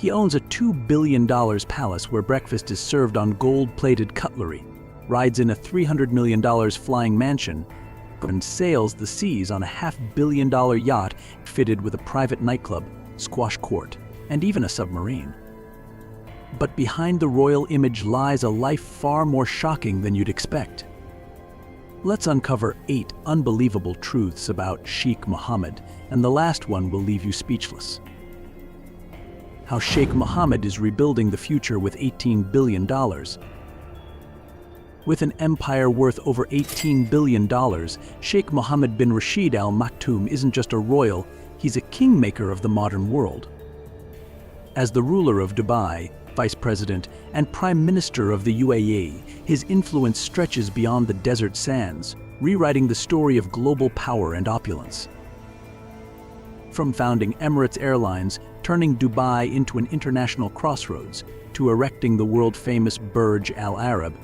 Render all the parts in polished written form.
He owns a $2 billion palace where breakfast is served on gold-plated cutlery, rides in a $300 million flying mansion, and sails the seas on a $500 million yacht fitted with a private nightclub, squash court, and even a submarine. But behind the royal image lies a life far more shocking than you'd expect. Let's uncover 8 unbelievable truths about Sheikh Mohammed, and the last one will leave you speechless. How Sheikh Mohammed is rebuilding the future with $18 billion. With an empire worth over $18 billion, Sheikh Mohammed bin Rashid Al Maktoum isn't just a royal, he's a kingmaker of the modern world. As the ruler of Dubai, Vice President, and Prime Minister of the UAE, his influence stretches beyond the desert sands, rewriting the story of global power and opulence. From founding Emirates Airlines, turning Dubai into an international crossroads, to erecting the world-famous Burj Al Arab,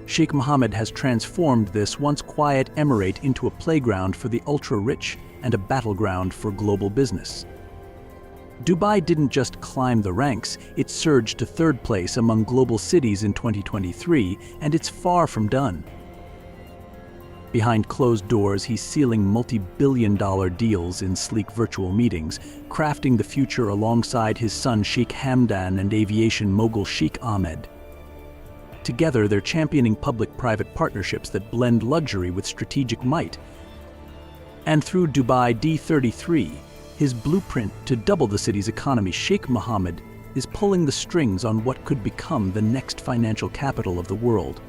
Sheikh Mohammed has transformed this once quiet emirate into a playground for the ultra-rich and a battleground for global business. Dubai didn't just climb the ranks, it surged to 3rd place among global cities in 2023, and it's far from done. Behind closed doors, he's sealing multi-billion-dollar deals in sleek virtual meetings, crafting the future alongside his son Sheikh Hamdan and aviation mogul Sheikh Ahmed. Together, they're championing public-private partnerships that blend luxury with strategic might. And through Dubai D33, his blueprint to double the city's economy, Sheikh Mohammed is pulling the strings on what could become the next financial capital of the world.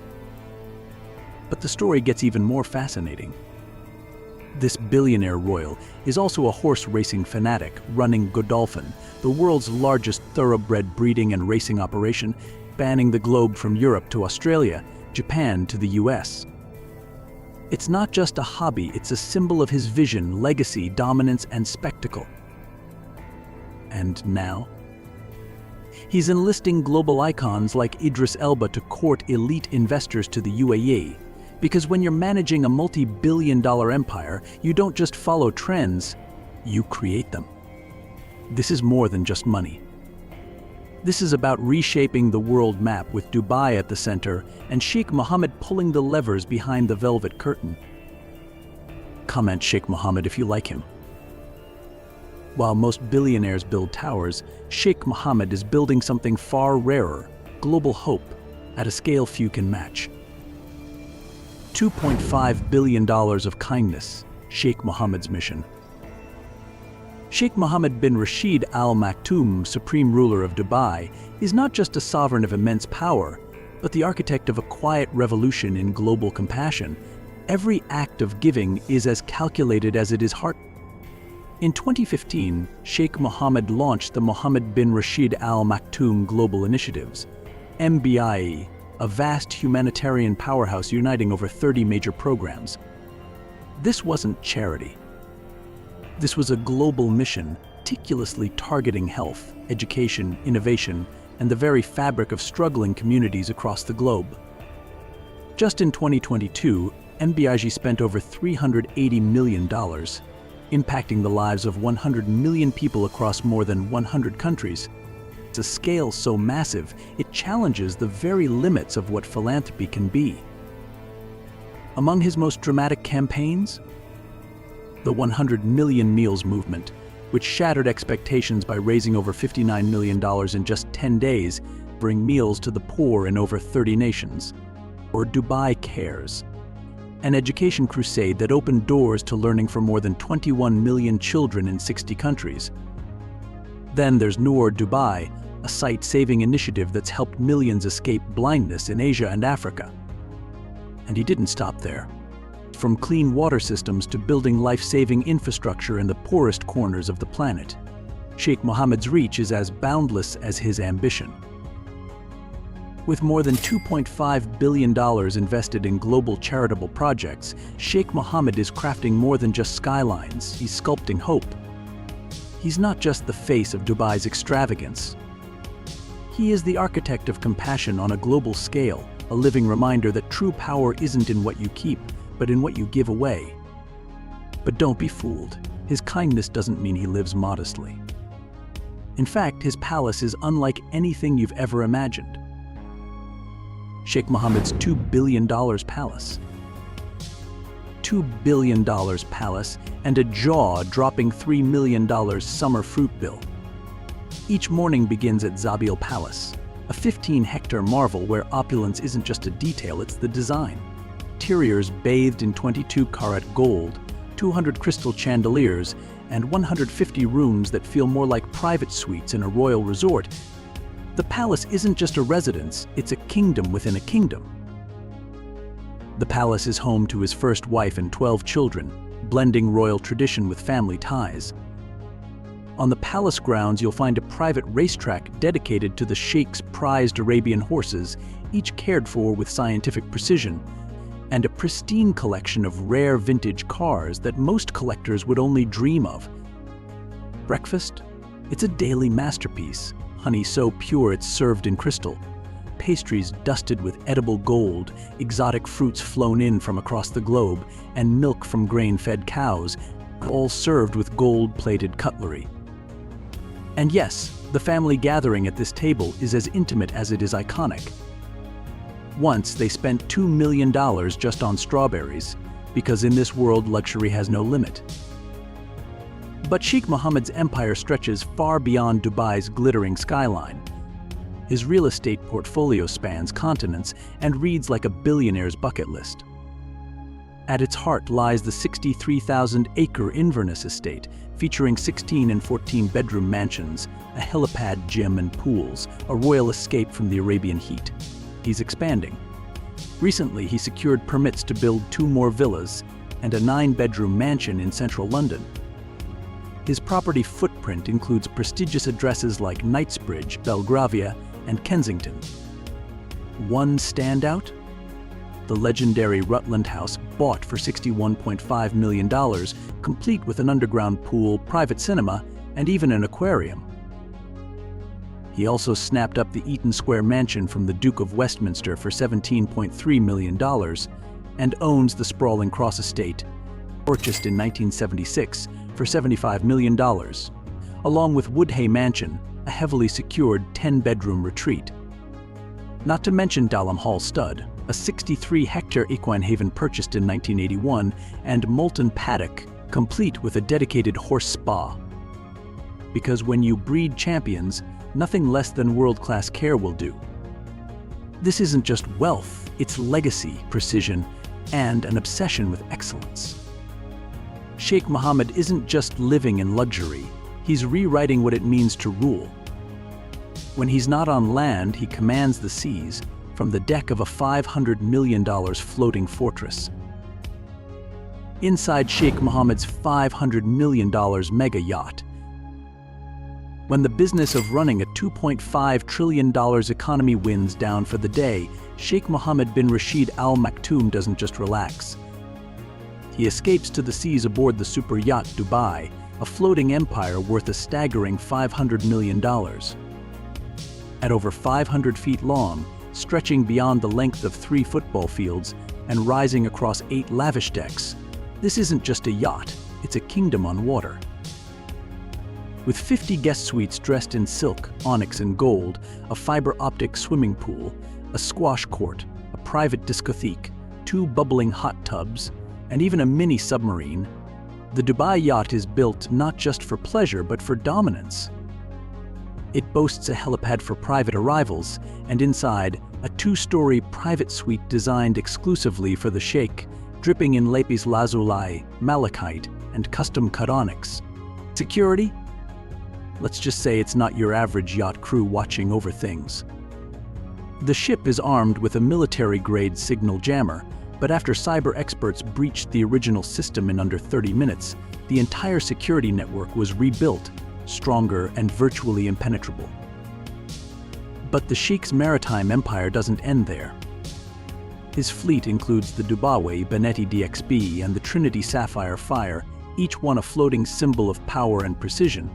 But the story gets even more fascinating. This billionaire royal is also a horse racing fanatic running Godolphin, the world's largest thoroughbred breeding and racing operation, spanning the globe from Europe to Australia, Japan to the US. It's not just a hobby, it's a symbol of his vision, legacy, dominance, and spectacle. And now? He's enlisting global icons like Idris Elba to court elite investors to the UAE, because when you're managing a multi-billion-dollar empire, you don't just follow trends, you create them. This is more than just money. This is about reshaping the world map with Dubai at the center and Sheikh Mohammed pulling the levers behind the velvet curtain. Comment Sheikh Mohammed if you like him. While most billionaires build towers, Sheikh Mohammed is building something far rarer, global hope, at a scale few can match. $2.5 billion of kindness, Sheikh Mohammed's mission. Sheikh Mohammed bin Rashid Al Maktoum, supreme ruler of Dubai, is not just a sovereign of immense power, but the architect of a quiet revolution in global compassion. Every act of giving is as calculated as it is heart. In 2015, Sheikh Mohammed launched the Mohammed bin Rashid Al Maktoum Global Initiatives, MBIE, a vast humanitarian powerhouse uniting over 30 major programs. This wasn't charity. This was a global mission, meticulously targeting health, education, innovation, and the very fabric of struggling communities across the globe. Just in 2022, MBIE spent over $380 million, impacting the lives of 100 million people across more than 100 countries. It's a scale so massive, it challenges the very limits of what philanthropy can be. Among his most dramatic campaigns, the 100 Million Meals Movement, which shattered expectations by raising over $59 million in just 10 days, bring meals to the poor in over 30 nations. Or Dubai Cares, an education crusade that opened doors to learning for more than 21 million children in 60 countries. Then there's Noor Dubai, a sight-saving initiative that's helped millions escape blindness in Asia and Africa. And he didn't stop there. From clean water systems to building life-saving infrastructure in the poorest corners of the planet, Sheikh Mohammed's reach is as boundless as his ambition. With more than $2.5 billion invested in global charitable projects, Sheikh Mohammed is crafting more than just skylines, he's sculpting hope. He's not just the face of Dubai's extravagance. He is the architect of compassion on a global scale, a living reminder that true power isn't in what you keep, but in what you give away. But don't be fooled. His kindness doesn't mean he lives modestly. In fact, his palace is unlike anything you've ever imagined. Sheikh Mohammed's $2 billion palace. $2 billion palace and a jaw-dropping $3 million summer fruit bill. Each morning begins at Zabil Palace, a 15-hectare marvel where opulence isn't just a detail, it's the design. Interiors bathed in 22-karat gold, 200 crystal chandeliers, and 150 rooms that feel more like private suites in a royal resort. The palace isn't just a residence, it's a kingdom within a kingdom. The palace is home to his first wife and 12 children, blending royal tradition with family ties. On the palace grounds, you'll find a private racetrack dedicated to the Sheikh's prized Arabian horses, each cared for with scientific precision, and a pristine collection of rare vintage cars that most collectors would only dream of. Breakfast? It's a daily masterpiece. Honey so pure it's served in crystal. Pastries dusted with edible gold, exotic fruits flown in from across the globe, and milk from grain-fed cows, all served with gold-plated cutlery. And yes, the family gathering at this table is as intimate as it is iconic. Once they spent $2 million just on strawberries, because in this world luxury has no limit. But Sheikh Mohammed's empire stretches far beyond Dubai's glittering skyline. His real estate portfolio spans continents and reads like a billionaire's bucket list. At its heart lies the 63,000-acre Inverness estate, featuring 16 and 14-bedroom mansions, a helipad gym and pools, a royal escape from the Arabian heat. He's expanding. Recently, he secured permits to build 2 more villas and a 9-bedroom mansion in central London. His property footprint includes prestigious addresses like Knightsbridge, Belgravia, and Kensington. One standout? The legendary Rutland House, bought for $61.5 million, complete with an underground pool, private cinema, and even an aquarium. He also snapped up the Eaton Square mansion from the Duke of Westminster for $17.3 million and owns the sprawling Cross Estate, purchased in 1976 for $75 million, along with Woodhay Mansion, a heavily secured 10-bedroom retreat. Not to mention Dalham Hall Stud, a 63-hectare equine haven purchased in 1981, and Moulton Paddock, complete with a dedicated horse spa. Because when you breed champions, nothing less than world-class care will do. This isn't just wealth, it's legacy, precision, and an obsession with excellence. Sheikh Mohammed isn't just living in luxury, he's rewriting what it means to rule. When he's not on land, he commands the seas from the deck of a $500 million floating fortress. Inside Sheikh Mohammed's $500 million mega yacht. When the business of running a $2.5 trillion economy winds down for the day, Sheikh Mohammed bin Rashid Al Maktoum doesn't just relax. He escapes to the seas aboard the super yacht Dubai, a floating empire worth a staggering $500 million. At over 500 feet long, stretching beyond the length of 3 football fields and rising across 8 lavish decks, this isn't just a yacht, it's a kingdom on water. With 50 guest suites dressed in silk, onyx, and gold, a fiber-optic swimming pool, a squash court, a private discotheque, 2 bubbling hot tubs, and even a mini submarine, the Dubai yacht is built not just for pleasure but for dominance. It boasts a helipad for private arrivals, and inside, a 2-story private suite designed exclusively for the Sheikh, dripping in lapis lazuli, malachite, and custom-cut onyx. Security? Let's just say it's not your average yacht crew watching over things. The ship is armed with a military-grade signal jammer, but after cyber experts breached the original system in under 30 minutes, the entire security network was rebuilt, stronger and virtually impenetrable. But the Sheikh's maritime empire doesn't end there. His fleet includes the Dubawi Benetti DXB and the Trinity Sapphire Fire, each one a floating symbol of power and precision.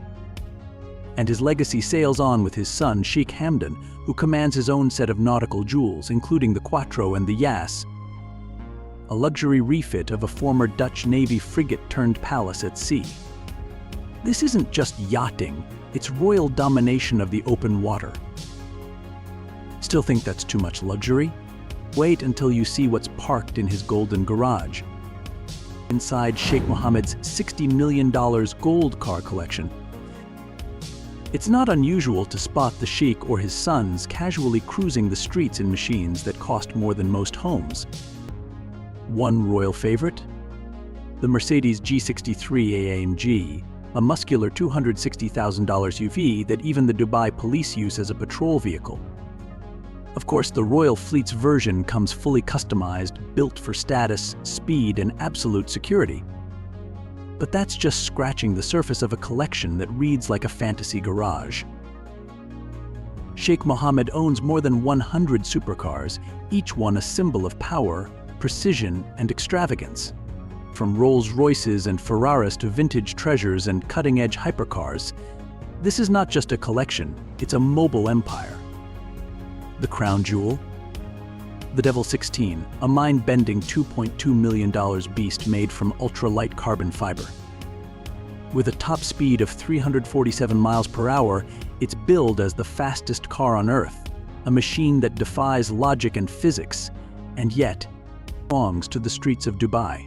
And his legacy sails on with his son Sheikh Hamdan, who commands his own set of nautical jewels, including the Quattro and the Yas, a luxury refit of a former Dutch Navy frigate turned palace at sea. This isn't just yachting, it's royal domination of the open water. Still think that's too much luxury? Wait until you see what's parked in his golden garage. Inside Sheikh Mohammed's $60 million gold car collection. It's not unusual to spot the Sheikh or his sons casually cruising the streets in machines that cost more than most homes. One royal favorite? The Mercedes G63 AMG, a muscular $260,000 SUV that even the Dubai police use as a patrol vehicle. Of course, the royal fleet's version comes fully customized, built for status, speed, and absolute security. But that's just scratching the surface of a collection that reads like a fantasy garage. Sheikh Mohammed owns more than 100 supercars, each one a symbol of power, precision, and extravagance. From Rolls-Royces and Ferraris to vintage treasures and cutting-edge hypercars, this is not just a collection, it's a mobile empire. The crown jewel? The Devil 16, a mind-bending $2.2 million beast made from ultra-light carbon fiber. With a top speed of 347 miles per hour, it's billed as the fastest car on Earth, a machine that defies logic and physics, and yet belongs to the streets of Dubai.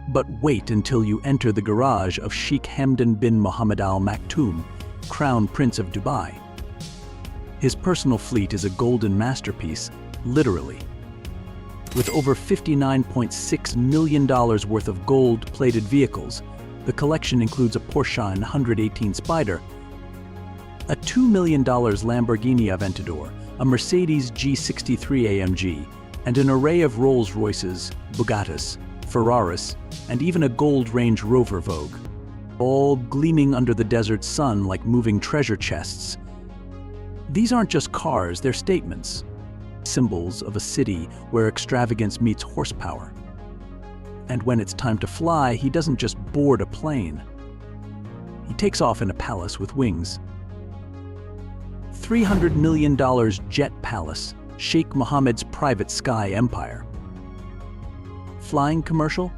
But wait until you enter the garage of Sheikh Hamdan bin Mohammed Al Maktoum, Crown Prince of Dubai. His personal fleet is a golden masterpiece, literally. With over $59.6 million worth of gold-plated vehicles, the collection includes a Porsche 918 Spider, a $2 million Lamborghini Aventador, a Mercedes G63 AMG, and an array of Rolls-Royces, Bugattis, Ferraris, and even a gold Range Rover Vogue, all gleaming under the desert sun like moving treasure chests. These aren't just cars, they're statements, symbols of a city where extravagance meets horsepower. And when it's time to fly, he doesn't just board a plane. He takes off in a palace with wings. $300 million jet palace, Sheikh Mohammed's private sky empire. Flying commercial?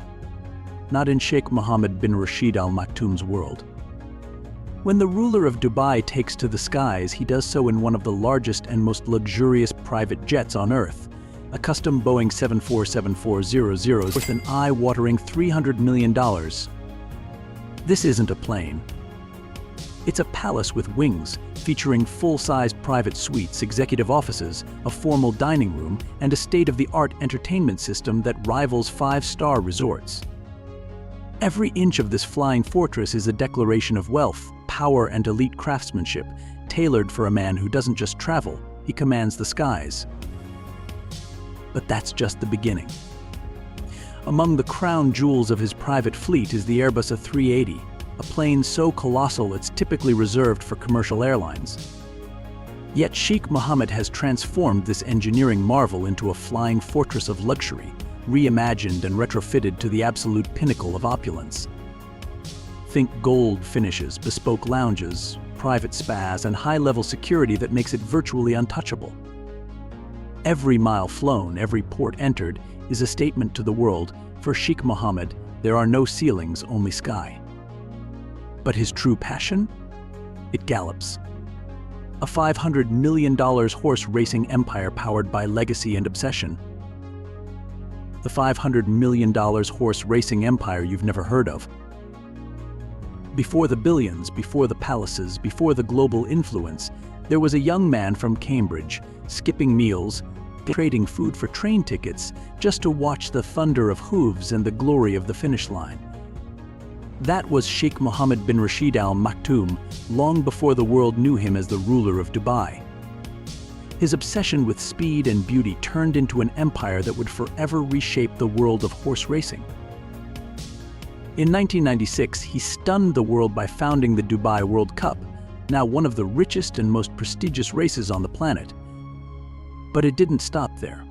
Not in Sheikh Mohammed bin Rashid Al Maktoum's world. When the ruler of Dubai takes to the skies, he does so in one of the largest and most luxurious private jets on Earth, a custom Boeing 747-400 worth an eye-watering $300 million. This isn't a plane. It's a palace with wings, featuring full-sized private suites, executive offices, a formal dining room, and a state-of-the-art entertainment system that rivals five-star resorts. Every inch of this flying fortress is a declaration of wealth, power, and elite craftsmanship, tailored for a man who doesn't just travel, he commands the skies. But that's just the beginning. Among the crown jewels of his private fleet is the Airbus A380, a plane so colossal it's typically reserved for commercial airlines. Yet Sheikh Mohammed has transformed this engineering marvel into a flying fortress of luxury, reimagined and retrofitted to the absolute pinnacle of opulence. Think gold finishes, bespoke lounges, private spas, and high-level security that makes it virtually untouchable. Every mile flown, every port entered, is a statement to the world, for Sheikh Mohammed, there are no ceilings, only sky. But his true passion? It gallops. A $500 million horse racing empire powered by legacy and obsession. The $500 million horse racing empire you've never heard of. Before the billions, before the palaces, before the global influence, there was a young man from Cambridge, skipping meals, trading food for train tickets, just to watch the thunder of hooves and the glory of the finish line. That was Sheikh Mohammed bin Rashid Al Maktoum, long before the world knew him as the ruler of Dubai. His obsession with speed and beauty turned into an empire that would forever reshape the world of horse racing. In 1996, he stunned the world by founding the Dubai World Cup, now one of the richest and most prestigious races on the planet. But it didn't stop there.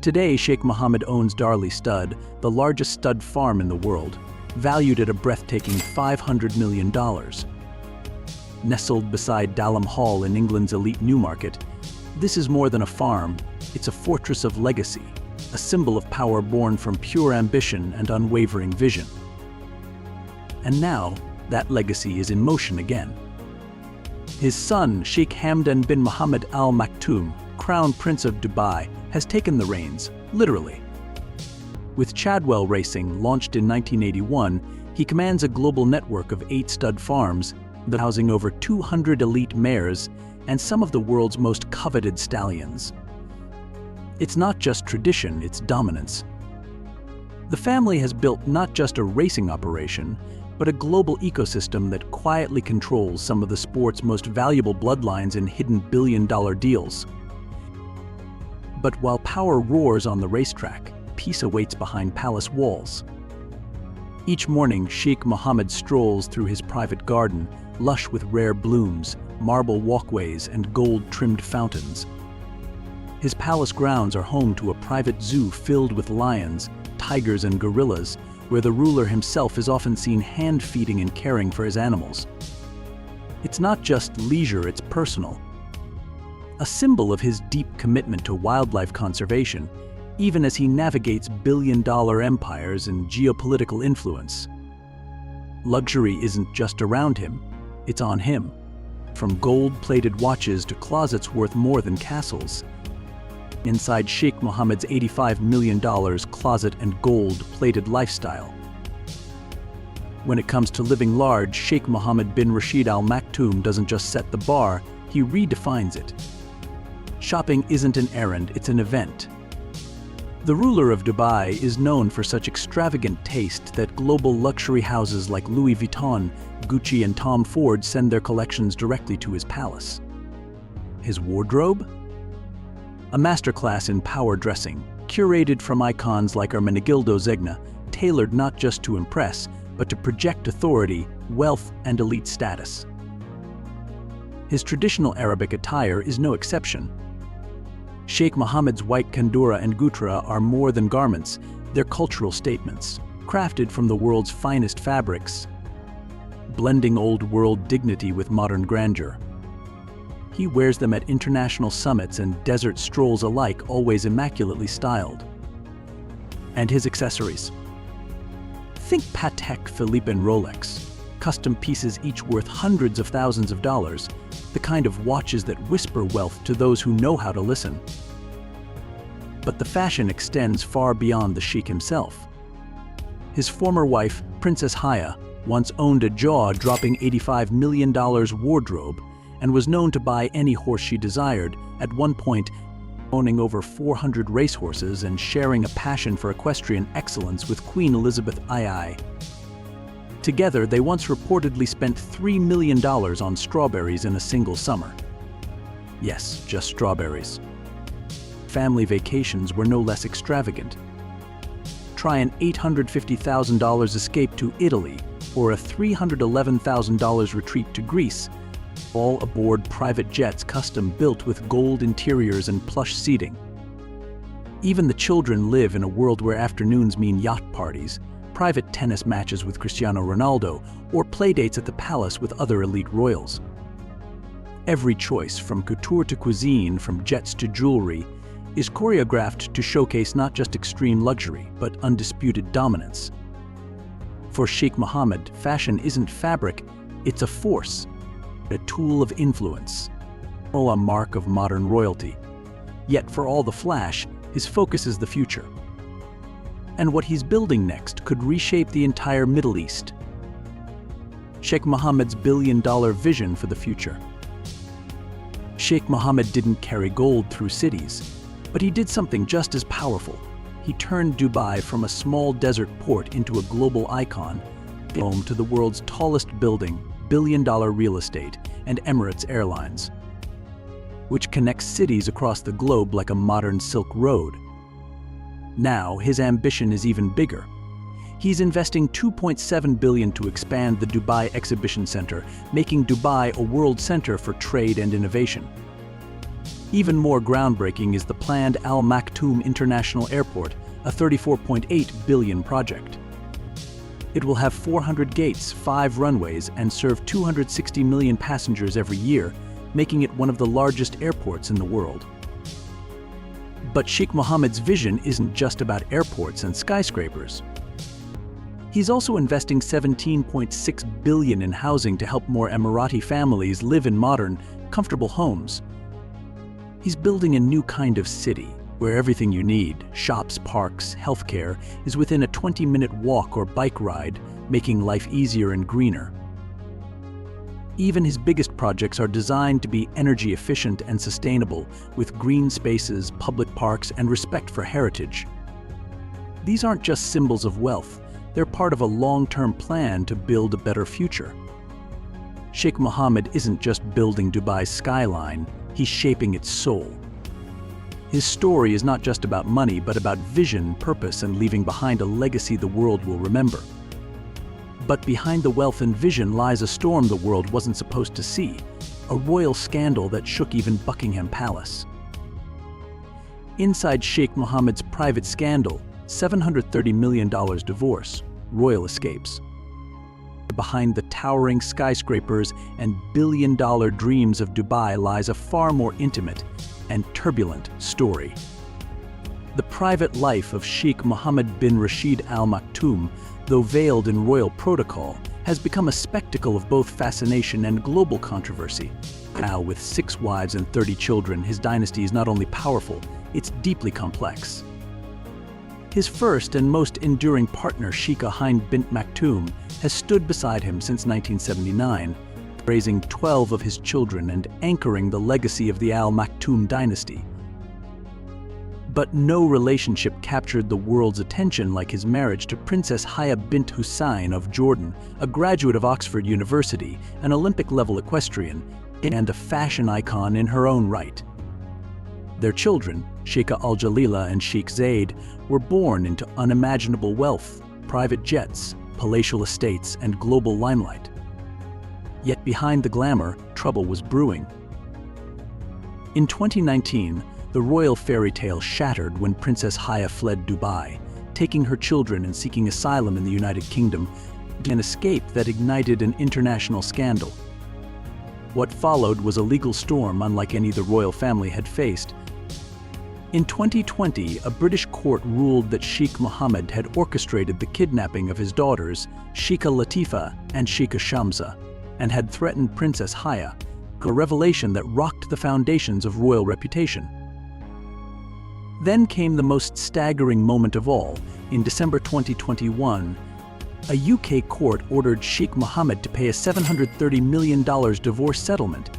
Today, Sheikh Mohammed owns Darley Stud, the largest stud farm in the world, valued at a breathtaking $500 million. Nestled beside Dalham Hall in England's elite Newmarket, this is more than a farm, it's a fortress of legacy, a symbol of power born from pure ambition and unwavering vision. And now, that legacy is in motion again. His son, Sheikh Hamdan bin Mohammed Al Maktoum, Crown Prince of Dubai, has taken the reins, literally. With Chadwell Racing, launched in 1981, he commands a global network of 8 stud farms that housing over 200 elite mares and some of the world's most coveted stallions. It's not just tradition, it's dominance. The family has built not just a racing operation, but a global ecosystem that quietly controls some of the sport's most valuable bloodlines in hidden billion-dollar deals. But while power roars on the racetrack, peace awaits behind palace walls. Each morning, Sheikh Mohammed strolls through his private garden, lush with rare blooms, marble walkways, and gold-trimmed fountains. His palace grounds are home to a private zoo filled with lions, tigers, and gorillas, where the ruler himself is often seen hand-feeding and caring for his animals. It's not just leisure, it's personal. A symbol of his deep commitment to wildlife conservation, even as he navigates billion-dollar empires and geopolitical influence. Luxury isn't just around him, it's on him. From gold-plated watches to closets worth more than castles. Inside Sheikh Mohammed's $85 million closet and gold-plated lifestyle. When it comes to living large, Sheikh Mohammed bin Rashid Al Maktoum doesn't just set the bar, he redefines it. Shopping isn't an errand, it's an event. The ruler of Dubai is known for such extravagant taste that global luxury houses like Louis Vuitton, Gucci, and Tom Ford send their collections directly to his palace. His wardrobe? A masterclass in power dressing, curated from icons like Ermenegildo Zegna, tailored not just to impress, but to project authority, wealth, and elite status. His traditional Arabic attire is no exception. Sheikh Mohammed's white kandura and gutra are more than garments, they're cultural statements, crafted from the world's finest fabrics, blending old-world dignity with modern grandeur. He wears them at international summits and desert strolls alike, always immaculately styled. And his accessories. Think Patek Philippe and Rolex, custom pieces each worth hundreds of thousands of dollars, the kind of watches that whisper wealth to those who know how to listen. But the fashion extends far beyond the sheikh himself. His former wife, Princess Haya, once owned a jaw-dropping $85 million wardrobe and was known to buy any horse she desired, at one point owning over 400 racehorses and sharing a passion for equestrian excellence with Queen Elizabeth II. Together, they once reportedly spent $3 million on strawberries in a single summer. Yes, just strawberries. Family vacations were no less extravagant. Try an $850,000 escape to Italy or a $311,000 retreat to Greece, all aboard private jets custom-built with gold interiors and plush seating. Even the children live in a world where afternoons mean yacht parties, private tennis matches with Cristiano Ronaldo, or playdates at the palace with other elite royals. Every choice, from couture to cuisine, from jets to jewelry, is choreographed to showcase not just extreme luxury, but undisputed dominance. For Sheikh Mohammed, fashion isn't fabric, it's a force, a tool of influence, a mark of modern royalty. Yet for all the flash, his focus is the future. And what he's building next could reshape the entire Middle East. Sheikh Mohammed's billion-dollar vision for the future. Sheikh Mohammed didn't carry gold through cities, but he did something just as powerful. He turned Dubai from a small desert port into a global icon, home to the world's tallest building, billion-dollar real estate, and Emirates Airlines, which connects cities across the globe like a modern Silk Road. Now, his ambition is even bigger. He's investing $2.7 billion to expand the Dubai Exhibition Center, making Dubai a world center for trade and innovation. Even more groundbreaking is the planned Al Maktoum International Airport, a $34.8 billion project. It will have 400 gates, 5 runways, and serve 260 million passengers every year, making it one of the largest airports in the world. But Sheikh Mohammed's vision isn't just about airports and skyscrapers. He's also investing $17.6 billion in housing to help more Emirati families live in modern, comfortable homes. He's building a new kind of city, where everything you need, shops, parks, healthcare, is within a 20-minute walk or bike ride, making life easier and greener. Even his biggest projects are designed to be energy efficient and sustainable, with green spaces, public parks, and respect for heritage. These aren't just symbols of wealth, they're part of a long-term plan to build a better future. Sheikh Mohammed isn't just building Dubai's skyline, he's shaping its soul. His story is not just about money, but about vision, purpose, and leaving behind a legacy the world will remember. But behind the wealth and vision lies a storm the world wasn't supposed to see, a royal scandal that shook even Buckingham Palace. Inside Sheikh Mohammed's private scandal, $730 million divorce, royal escapes. Behind the towering skyscrapers and billion-dollar dreams of Dubai lies a far more intimate and turbulent story. The private life of Sheikh Mohammed bin Rashid Al Maktoum, though veiled in royal protocol, has become a spectacle of both fascination and global controversy. Now, with 6 wives and 30 children, his dynasty is not only powerful, it's deeply complex. His first and most enduring partner, Sheikha Hind bint Maktoum, has stood beside him since 1979, raising 12 of his children and anchoring the legacy of the Al Maktoum dynasty. But no relationship captured the world's attention like his marriage to Princess Haya bint Hussein of Jordan, a graduate of Oxford University, an Olympic-level equestrian, and a fashion icon in her own right. Their children, Sheikha Al-Jalila and Sheikh Zayed, were born into unimaginable wealth, private jets, palatial estates, and global limelight. Yet behind the glamour, trouble was brewing. In 2019, the royal fairy tale shattered when Princess Haya fled Dubai, taking her children and seeking asylum in the United Kingdom, an escape that ignited an international scandal. What followed was a legal storm unlike any the royal family had faced. In 2020, a British court ruled that Sheikh Mohammed had orchestrated the kidnapping of his daughters, Sheikha Latifa and Sheikha Shamsa, and had threatened Princess Haya, a revelation that rocked the foundations of royal reputation. Then came the most staggering moment of all. In December 2021, a UK court ordered Sheikh Mohammed to pay a $730 million divorce settlement,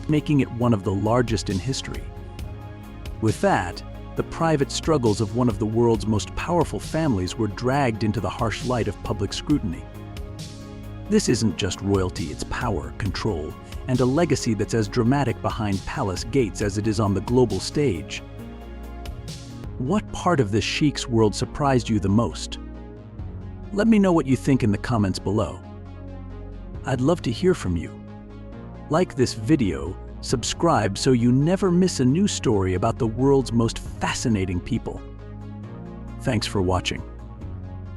making it one of the largest in history. With that, the private struggles of one of the world's most powerful families were dragged into the harsh light of public scrutiny. This isn't just royalty, it's power, control, and a legacy that's as dramatic behind palace gates as it is on the global stage. What part of this sheikh's world surprised you the most? Let me know what you think in the comments below. I'd love to hear from you. Like this video, subscribe so you never miss a new story about the world's most fascinating people. Thanks for watching.